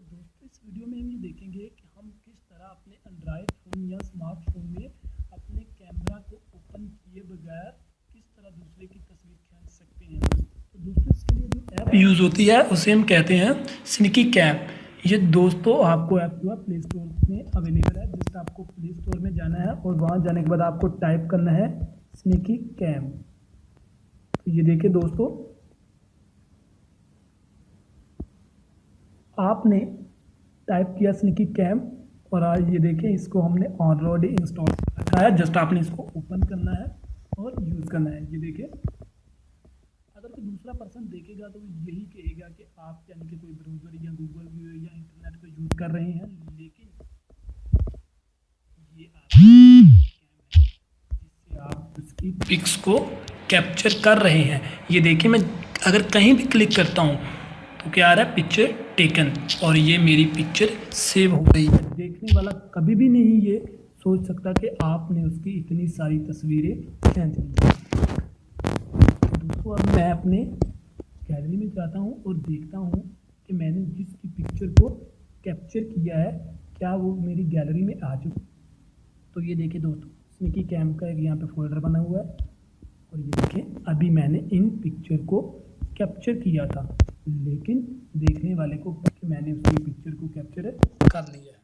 तो दोस्तों इस वीडियो में हम ये देखेंगे कि हम किस तरह अपने एंड्रॉयड फ़ोन या स्मार्टफोन में अपने कैमरा को ओपन किए बगैर किस तरह दूसरे की तस्वीर खींच सकते हैं। तो दोस्तों इसके लिए जो ऐप यूज़ होती है उसे हम कहते हैं स्निकी कैम। ये दोस्तों आपको ऐप जो है प्ले स्टोर में अवेलेबल है। जस्ट आपको प्ले स्टोर में जाना है और वहाँ जाने के बाद आपको टाइप करना है स्निकी कैम। तो ये देखिए दोस्तों, आपने टाइप किया स्निकी कैम और आज ये देखें इसको हमने ऑलरेडी इंस्टॉल रखा है। जस्ट आपने इसको ओपन करना है और यूज़ करना है। ये देखिए, अगर कोई दूसरा पर्सन देखेगा तो यही कहेगा कि आप यानी कि कोई ब्राउज़र या गूगल या इंटरनेट को यूज़ कर रहे हैं, लेकिन ये आप जिससे आप उसकी पिक्स को कैप्चर कर रहे हैं। ये देखिए, मैं अगर कहीं भी क्लिक करता हूँ तो क्या आ रहा है, पिक्चर टेकन, और ये मेरी पिक्चर सेव हो गई है। देखने वाला कभी भी नहीं ये सोच सकता कि आपने उसकी इतनी सारी तस्वीरें खींच ली। दोस्तों अब मैं अपने गैलरी में जाता हूँ और देखता हूँ कि मैंने जिसकी पिक्चर को कैप्चर किया है क्या वो मेरी गैलरी में आ चुकी। तो ये देखिए दोस्तों, स्निकी कैम का एक यहाँ पे फोल्डर बना हुआ है और ये देखें अभी मैंने इन पिक्चर को कैप्चर किया था, लेकिन देखने वाले को कि मैंने उसकी पिक्चर को कैप्चर कर लिया है।